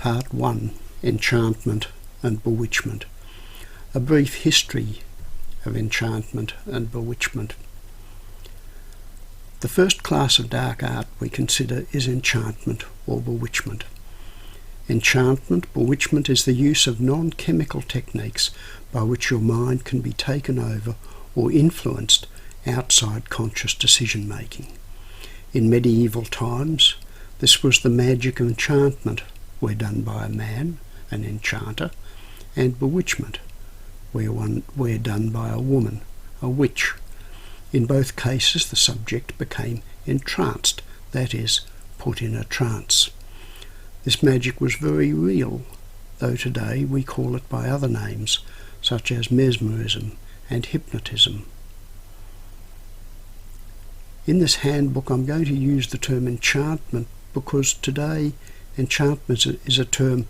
Part 1. Enchantment and Bewitchment. A brief history of enchantment and bewitchment. The first class of dark art we consider is enchantment or bewitchment. Enchantment, bewitchment is the use of non-chemical techniques by which your mind can be taken over or influenced outside conscious decision-making. In medieval times, this was the magic of enchantment, where done by a man, an enchanter, and bewitchment, where done by a woman, a witch. In both cases the subject became entranced, that is, put in a trance. This magic was very real, though today we call it by other names, such as mesmerism and hypnotism. In this handbook I'm going to use the term enchantment because today enchantment is a term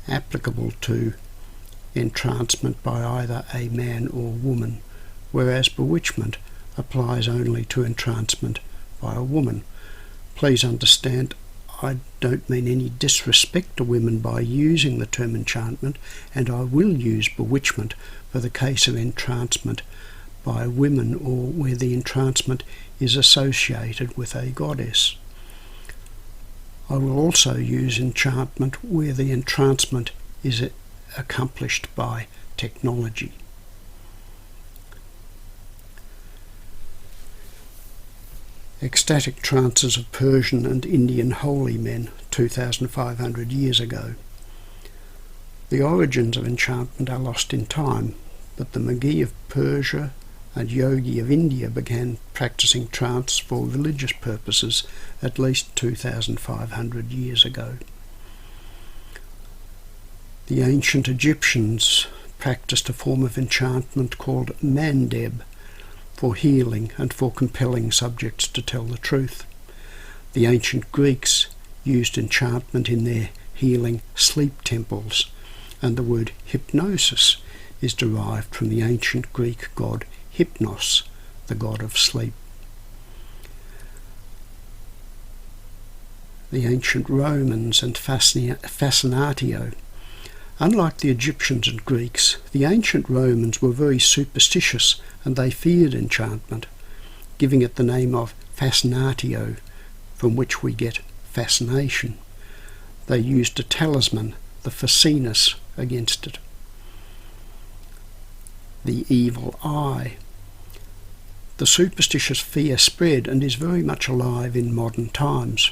applicable to entrancement by either a man or woman, whereas bewitchment applies only to entrancement by a woman. Please understand, I don't mean any disrespect to women by using the term enchantment, and I will use bewitchment for the case of entrancement by women or where the entrancement is associated with a goddess. I will also use enchantment where the entrancement is accomplished by technology. Ecstatic trances of Persian and Indian holy men 2,500 years ago. The origins of enchantment are lost in time, but the Magi of Persia and Yogi of India began practising trance for religious purposes at least 2,500 years ago. The ancient Egyptians practised a form of enchantment called mandeb for healing and for compelling subjects to tell the truth. The ancient Greeks used enchantment in their healing sleep temples, and the word hypnosis is derived from the ancient Greek god Hypnos, the god of sleep. The ancient Romans and fascinatio. Unlike the Egyptians and Greeks, the ancient Romans were very superstitious and they feared enchantment, giving it the name of fascinatio, from which we get fascination. They used a talisman, the fascinus, against it. The evil eye. The superstitious fear spread and is very much alive in modern times.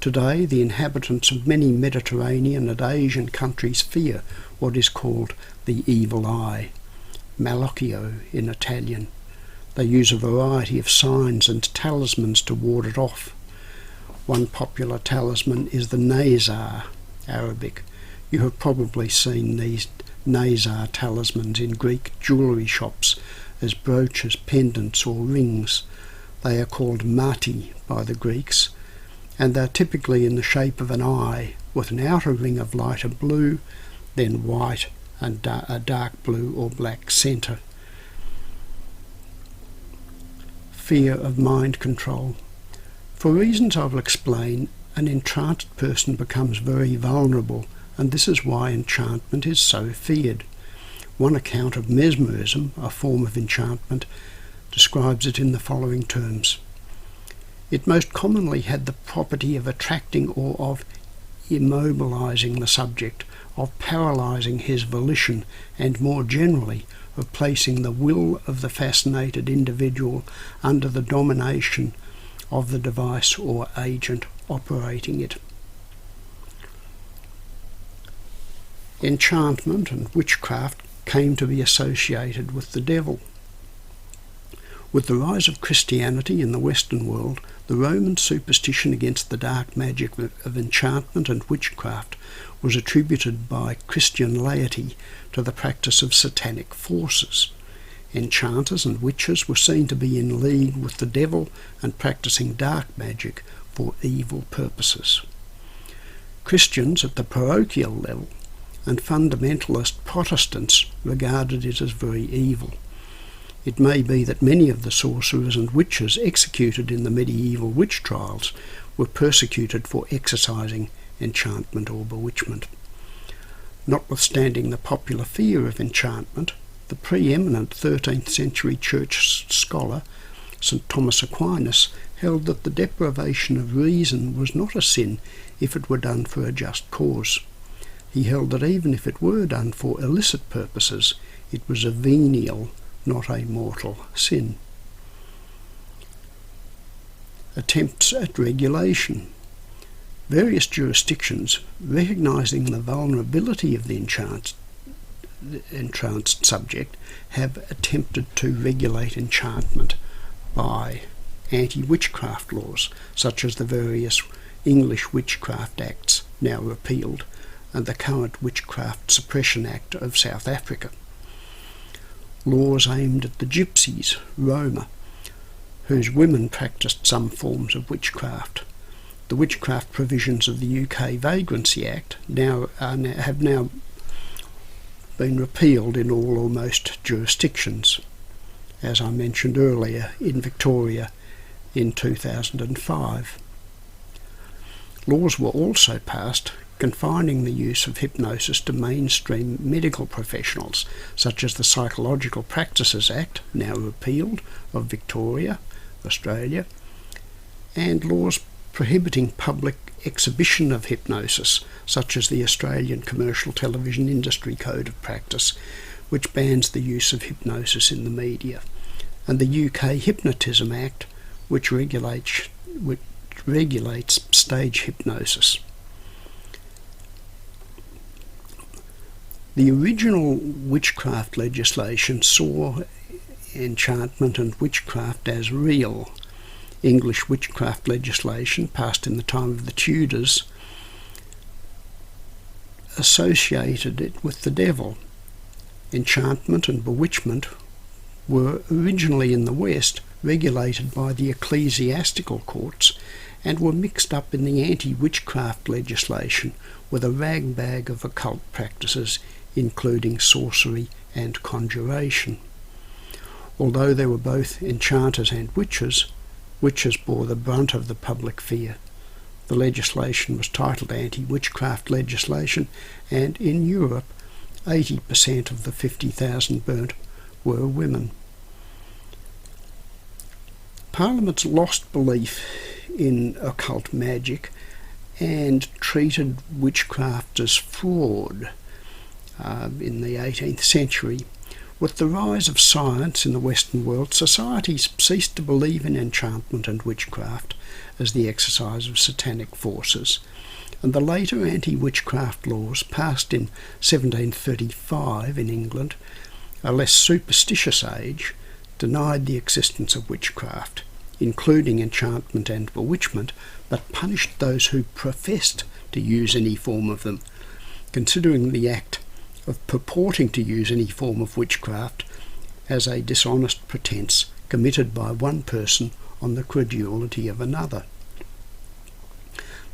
Today, the inhabitants of many Mediterranean and Asian countries fear what is called the evil eye, malocchio in Italian. They use a variety of signs and talismans to ward it off. One popular talisman is the nazar, Arabic. You have probably seen these nazar talismans in Greek jewellery shops as brooches, pendants or rings. They are called mati by the Greeks, and they are typically in the shape of an eye with an outer ring of lighter blue, then white and a dark blue or black centre. Fear of mind control. For reasons I will explain, an entranced person becomes very vulnerable, and this is why enchantment is so feared. One account of mesmerism, a form of enchantment, describes it in the following terms. It most commonly had the property of attracting or of immobilizing the subject, of paralyzing his volition, and more generally of placing the will of the fascinated individual under the domination of the device or agent operating it. Enchantment and witchcraft came to be associated with the devil. With the rise of Christianity in the Western world, the Roman superstition against the dark magic of enchantment and witchcraft was attributed by Christian laity to the practice of satanic forces. Enchanters and witches were seen to be in league with the devil and practising dark magic for evil purposes. Christians at the parochial level and fundamentalist Protestants regarded it as very evil. It may be that many of the sorcerers and witches executed in the medieval witch trials were persecuted for exercising enchantment or bewitchment. Notwithstanding the popular fear of enchantment, the preeminent 13th century church scholar St. Thomas Aquinas held that the deprivation of reason was not a sin if it were done for a just cause. He held that even if it were done for illicit purposes, it was a venial, not a mortal sin. Attempts at regulation. Various jurisdictions, recognising the vulnerability of the entranced subject, have attempted to regulate enchantment by anti-witchcraft laws, such as the various English Witchcraft Acts, now repealed, and the current Witchcraft Suppression Act of South Africa. Laws aimed at the gypsies, Roma, whose women practised some forms of witchcraft. The witchcraft provisions of the UK Vagrancy Act have now been repealed in all or most jurisdictions, as I mentioned earlier, in Victoria in 2005. Laws were also passed confining the use of hypnosis to mainstream medical professionals, such as the Psychological Practices Act, now repealed, of Victoria, Australia, and laws prohibiting public exhibition of hypnosis, such as the Australian Commercial Television Industry Code of Practice, which bans the use of hypnosis in the media, and the UK Hypnotism Act, which regulates stage hypnosis. The original witchcraft legislation saw enchantment and witchcraft as real. English witchcraft legislation, passed in the time of the Tudors, associated it with the devil. Enchantment and bewitchment were originally in the West regulated by the ecclesiastical courts and were mixed up in the anti-witchcraft legislation with a ragbag of occult practices, including sorcery and conjuration. Although they were both enchanters and witches bore the brunt of the public fear. The legislation was titled anti-witchcraft legislation, and in Europe 80% of the 50,000 burnt were women. Parliaments lost belief in occult magic and treated witchcraft as fraud in the 18th century. With the rise of science in the Western world, societies ceased to believe in enchantment and witchcraft as the exercise of satanic forces, and the later anti-witchcraft laws passed in 1735 in England, a less superstitious age, denied the existence of witchcraft, including enchantment and bewitchment, but punished those who professed to use any form of them, considering the act of purporting to use any form of witchcraft as a dishonest pretense committed by one person on the credulity of another.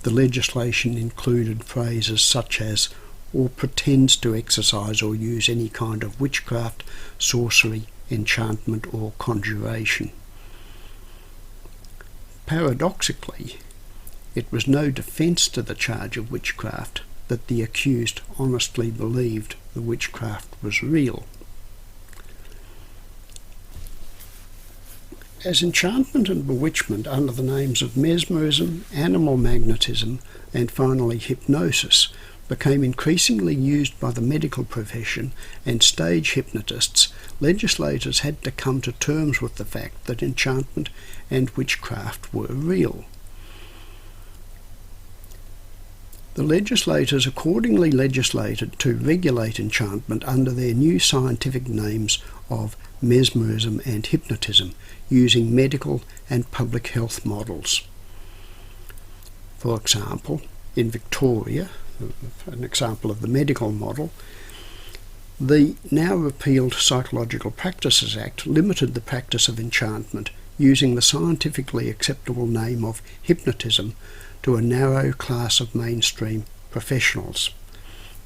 The legislation included phrases such as "or pretends to exercise or use any kind of witchcraft, sorcery, enchantment or conjuration." Paradoxically, it was no defence to the charge of witchcraft that the accused honestly believed the witchcraft was real. As enchantment and bewitchment under the names of mesmerism, animal magnetism, and finally hypnosis became increasingly used by the medical profession and stage hypnotists, legislators had to come to terms with the fact that enchantment and witchcraft were real. The legislators accordingly legislated to regulate enchantment under their new scientific names of mesmerism and hypnotism, using medical and public health models. For example, in Victoria, an example of the medical model, the now repealed Psychological Practices Act limited the practice of enchantment using the scientifically acceptable name of hypnotism to a narrow class of mainstream professionals.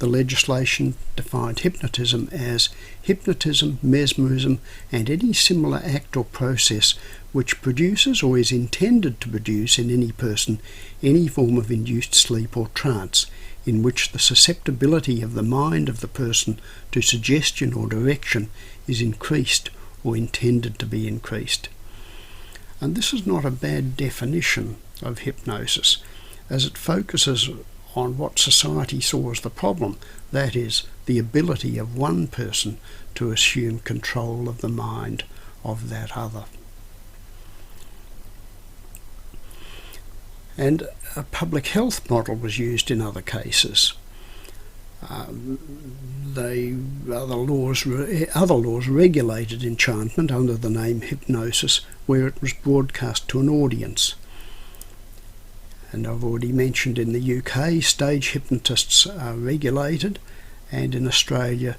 The legislation defined hypnotism as hypnotism, mesmerism, and any similar act or process which produces or is intended to produce in any person any form of induced sleep or trance, in which the susceptibility of the mind of the person to suggestion or direction is increased or intended to be increased. And this is not a bad definition of hypnosis, as it focuses on what society saw as the problem, that is, the ability of one person to assume control of the mind of that other. And a public health model was used in other cases. Other laws regulated enchantment under the name hypnosis, where it was broadcast to an audience. And I've already mentioned in the UK, stage hypnotists are regulated, and in Australia,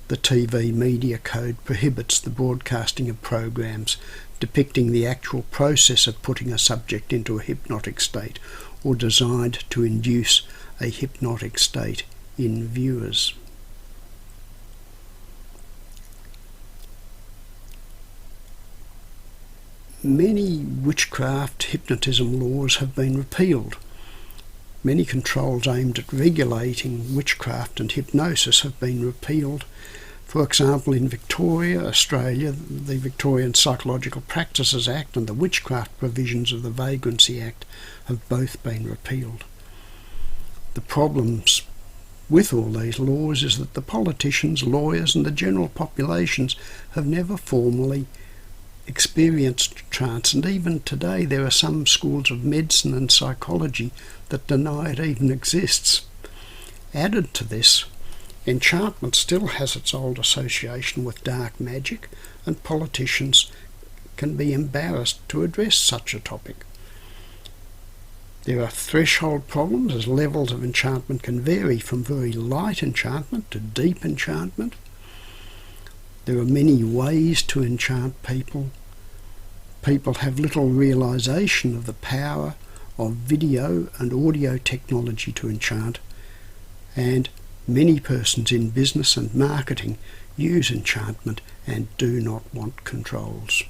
the TV Media Code prohibits the broadcasting of programs depicting the actual process of putting a subject into a hypnotic state, or designed to induce a hypnotic state in viewers. Many witchcraft hypnotism laws have been repealed. Many controls aimed at regulating witchcraft and hypnosis have been repealed. For example, in Victoria, Australia, the Victorian Psychological Practices Act and the witchcraft provisions of the Vagrancy Act have both been repealed. The problems with all these laws is that the politicians, lawyers and the general populations have never formally experienced trance, and even today there are some schools of medicine and psychology that deny it even exists. Added to this, enchantment still has its old association with dark magic, and politicians can be embarrassed to address such a topic. There are threshold problems, as levels of enchantment can vary from very light enchantment to deep enchantment. There are many ways to enchant people. People have little realization of the power of video and audio technology to enchant, and many persons in business and marketing use enchantment and do not want controls.